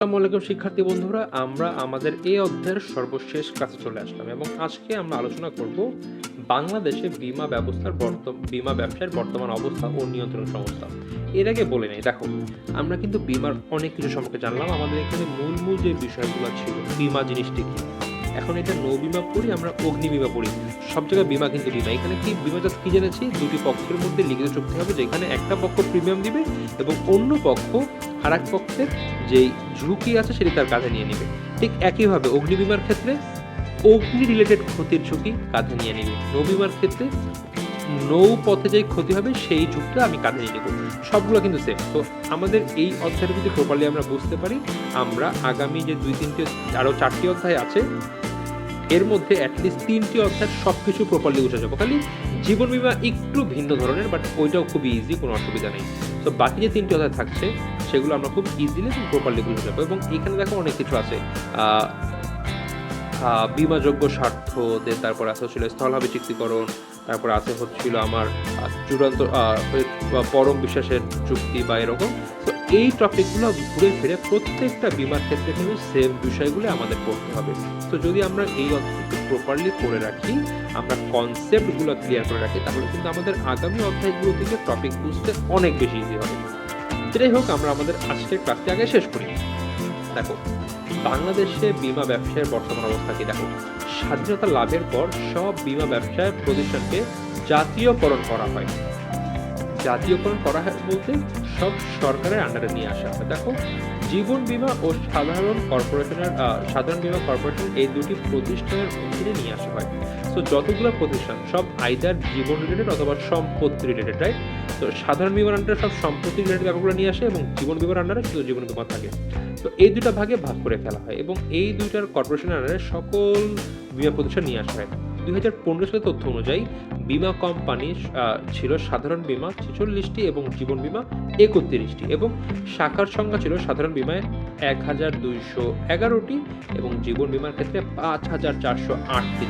আসসালামু আলাইকুম শিক্ষার্থী বন্ধুরা, আমরা আমাদের এই অধ্যায়ের সর্বশেষ ক্লাসে চলে আসলাম এবং আজকে আমরা আলোচনা করব বাংলাদেশে বীমা ব্যবসার বর্তমান অবস্থা ও নিয়ন্ত্রণ সংস্থা। এর আগে বলে নেই, দেখো আমরা কিন্তু বীমার অনেক কিছু সম্পর্কে জানলাম। আমাদের এখানে মূল যে বিষয়গুলো ছিল, বীমা জিনিসটি কি, এখন এটা নৌ বীমা পড়ি, আমরা অগ্নি বীমা পড়ি, সব জায়গায় বীমা কিন্তু বীমা। এখানে কি বীমা জাস্ট কি জেনেছি, দুটি পক্ষের মধ্যে লিখিত চুক্তি হবে যেখানে একটা পক্ষ প্রিমিয়াম দিবে এবং অন্য পক্ষ আর এক পক্ষের যেই ঝুঁকি আছে সেটি তার কাঁধে নিয়ে নেবে। ঠিক একইভাবে অগ্নি বীমার ক্ষেত্রে অগ্নি রিলেটেড ক্ষতির ঝুঁকি কাঁধে নিয়ে নেবে, নৌ বীমার ক্ষেত্রে নৌ পথে যে ক্ষতি হবে সেই ঝুঁকিটা আমি কাঁধে নিয়ে নেব। সবগুলো কিন্তু সেম। তো আমাদের এই অধ্যায়টা যদি প্রপারলি আমরা বুঝতে পারি, আমরা আগামী যে আরো 4টি অধ্যায় আছে এর মধ্যে অ্যাটলিস্ট 3টি অধ্যায় সবকিছু প্রপারলি বুঝে যাবো। খালি জীবন বীমা একটু ভিন্ন ধরনের, বাট ওইটাও খুবই ইজি, কোনো অসুবিধা নেই। তো বাকি যে 3টি অধ্যায় থাকছে সেগুলো আমরা খুব ইজিলি এবং প্রপারলি বুঝে যাবো। এবং এখানে দেখো অনেক কিছু আছে, বীমাযোগ্য স্বার্থদের, তারপর আছে হচ্ছিল স্থলভাবে চুক্তিকরণ, তারপর আছে হচ্ছিল আমার চূড়ান্ত পরম বিশ্বাসের চুক্তি বা এরকম। তো এই টপিকগুলো ঘুরে ফিরে প্রত্যেকটা বীমার ক্ষেত্রে কিন্তু সেম বিষয়গুলো আমাদের পড়তে হবে। তো যদি আমরা এই অধ্যায়টি প্রপারলি করে রাখি, আমরা কনসেপ্টগুলো ক্লিয়ার করে রাখি, তাহলে কিন্তু আমাদের আগামী অধ্যায়গুলো থেকে টপিক বুঝতে অনেক বেশি ইজি হবে। যেটাই হোক, আমরা আমাদের আজকের ক্লাসটি আগে শেষ করি। দেখো বাংলাদেশে বীমা ব্যবসায়ের বর্তমান অবস্থা কি। দেখো, স্বাধীনতা লাভের পর সব বীমা ব্যবসায় প্রতিষ্ঠানকে জাতীয়করণ করা হয়। জাতীয়করণ করা হয় বলতে সব সরকারের আন্ডারে নিয়ে আসা হয়। দেখো, জীবন বীমা ও সাধারণ বীমা কর্পোরেশন এই দুটি প্রতিষ্ঠানের অধীনে নিয়ে আসা হয়। তো যতগুলো প্রতিষ্ঠান সব আইদার জীবন রিলেটেড অথবা সম্পত্তি রিলেটেড, রাইট? তো সাধারণ বীমার আন্ডারে সব সম্পত্তি রিলেটেড ব্যাপারগুলো নিয়ে আসে এবং জীবন বীমার আন্ডারে শুধু জীবন বীমা থাকে। তো এই দুটা ভাগে ভাগ করে ফেলা হয় এবং এই দুইটার কর্পোরেশনের আন্ডারে সকল বীমা প্রতিষ্ঠান নিয়ে আসা হয়। 2015 সালের তথ্য অনুযায়ী বীমা কোম্পানি ছিল সাধারণ বীমা 46টি এবং জীবন বীমা 31টি এবং শাখার সংখ্যা ছিল সাধারণ বীমায় 1211টি এবং জীবন বীমার ক্ষেত্রে 5438টি।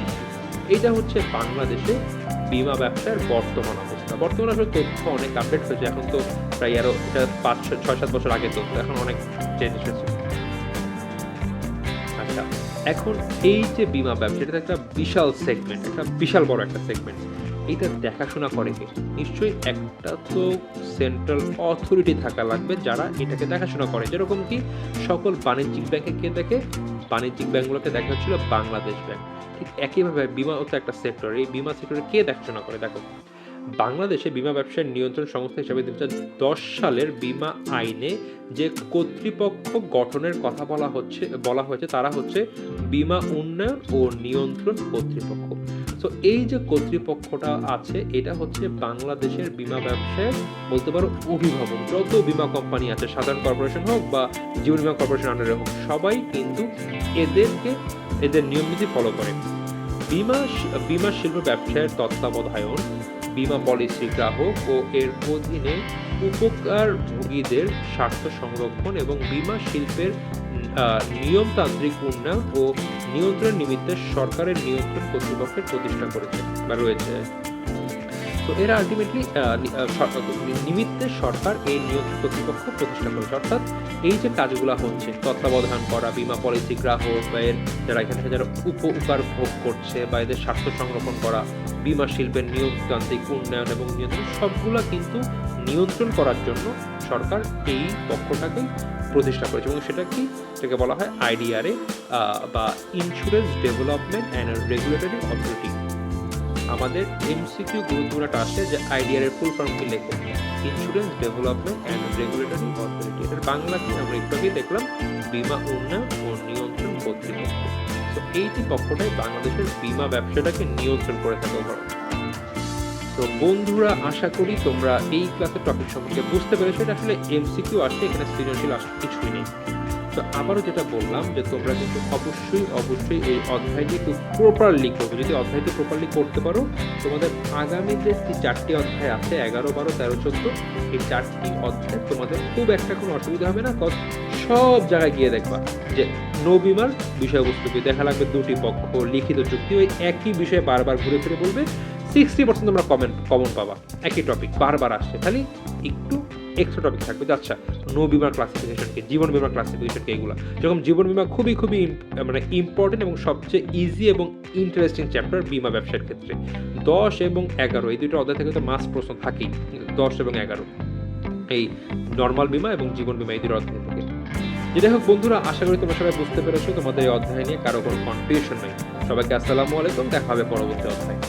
এটা হচ্ছে বাংলাদেশে বীমা ব্যবসার বর্তমান অবস্থা। বর্তমানে আসলে তথ্য অনেক আপডেট হয়েছে, এখন তো প্রায় আরো এটা 5-6-7 বছর আগে তথ্য, এখন অনেক চেঞ্জ হয়েছে। আচ্ছা, এখন এই যে বীমা ব্যবসা, এটা একটা বিশাল সেগমেন্ট, একটা বিশাল বড় একটা সেগমেন্ট। এটা দেখাশোনা করে কে? নিশ্চয়ই একটা তো সেন্ট্রাল অথরিটি থাকা লাগবে যারা এটাকে দেখাশোনা করে। যেরকম কি সকল বাণিজ্যিক ব্যাংকে কে দেখে? বাণিজ্যিক ব্যাংকগুলোকে দেখা হচ্ছিল বাংলাদেশ ব্যাংক। ঠিক একইভাবে বীমা হচ্ছে একটা সেক্টর, এই বীমা সেক্টরে কে দেখাশোনা করে? দেখো, বাংলাদেশে বীমা ব্যবসার নিয়ন্ত্রণ সংস্থা হিসেবে 2010 সালের বীমা আইনে যে কর্তৃপক্ষ গঠনের কথা বলা হয়েছে তারা হচ্ছে বীমা উন্নয়ন ও নিয়ন্ত্রণ কর্তৃপক্ষ। তো এই যে কর্তৃপক্ষটা আছে, এটা হচ্ছে বাংলাদেশের বীমা ব্যবসায় বলতে পারো অভিভাবক। যত বীমা কোম্পানি আছে, সাধারণ কর্পোরেশন হোক বা জীবন বীমা কর্পোরেশন আন্ডারে হোক, সবাই কিন্তু এদের নিয়মনীতি ফলো করে। বীমা শিল্প ব্যবসায়ের তত্ত্বাবধায়ন, বীমা পলিসি গ্রাহক ও এর অধীনে উপকারভোগীদের স্বার্থ সংরক্ষণ এবং বীমা শিল্পের নিয়মতান্ত্রিক উন্নয়ন ও নিয়ন্ত্রণ নিমিত্তে সরকারের নিয়ন্ত্রণ কর্তৃপক্ষের প্রতিষ্ঠা করেছে বা রয়েছে। তো এরা আলটিমেটলি নিমিত্তে সরকার এই নিয়ন্ত্রণ কর্তৃপক্ষ প্রতিষ্ঠা করেছে। অর্থাৎ এই যে কাজগুলো হচ্ছে, তত্ত্বাবধান করা, বীমা পলিসি গ্রাহক বা এর যারা উপকার ভোগ করছে বা এদের স্বার্থ সংরক্ষণ করা, বীমা শিল্পের নিয়মতান্ত্রিক উন্নয়ন এবং নিয়ন্ত্রণ, সবগুলা কিন্তু নিয়ন্ত্রণ করার জন্য সরকার এই পক্ষটাকে প্রতিষ্ঠা করেছে এবং সেটাকে বলা হয় আইডিআরএ বা insurance development and regulatory authority. আমাদের এমসিকিউ গুরুত্বপূর্ণটা আসে যে আইডিআর এর ফুল ফর্ম কি লেখো? Insurance development and regulatory authority. এটার বাংলা কি আমরা একটু আগে দেখলাম, বীমা উন্নয়ন ও নিয়ন্ত্রণ কর্তৃপক্ষ। তো এইটি পক্ষটাই বাংলাদেশের বীমা ব্যবসাটাকে নিয়ন্ত্রণ করে থাকে ওভারঅল। তো বন্ধুরা, আশা করি তোমরা এই ক্লাসের টপিক সম্পর্কে বুঝতে পেরেছো। এটা আসলে এমসিকিউ আসছে, এখানে সৃজনশীল আসলে কিছুই নেই। তো আবারও যেটা বললাম যে তোমরা কিন্তু অবশ্যই এই অধ্যায়টি খুব প্রপারলি করবে। যদি অধ্যায়টি প্রপারলি করতে পারো, তোমাদের আগামী যে 4টি অধ্যায় আছে, 11, 12, 13, 14, এই 4টি অধ্যায় তোমাদের খুব একটা কোনো অসুবিধা হবে না। কজ সব জায়গায় গিয়ে দেখবা যে নৌ বীমার বিষয়বস্তু কি দেখা লাগবে, দুটি পক্ষ, লিখিত চুক্তি, ওই একই বিষয়ে বারবার ঘুরে ফিরে বলবে। 60% তোমরা কমন পাবা, একই টপিক বারবার আসছে, খালি একটু এক্সট্রা টপিক থাকবে যে আচ্ছা নো বিমার ক্লাসিফিকেশনকে, জীবন বিমার ক্লাসিফিকেশনকে, এগুলো যেরকম জীবন বিমা খুবই খুবই মানে ইম্পর্টেন্ট এবং সবচেয়ে ইজি এবং ইন্টারেস্টিং চ্যাপ্টার বিমা ব্যবসার ক্ষেত্রে। 10 এবং 11 এই দুটো অধ্যায় থেকে তো মাস প্রশ্ন থাকেই, 10 এবং 11 এই নর্মাল বিমা এবং জীবন বিমা এই দুটো অধ্যায় থেকে। যেটা হোক বন্ধুরা, আশা করি তোমরা সবাই বুঝতে পেরেছো, তোমাদের এই অধ্যায় নিয়ে কারো কোনো কনফিউশন নেই। সবাইকে আসসালামু আলাইকুম, দেখা হবে পরবর্তী অধ্যায়।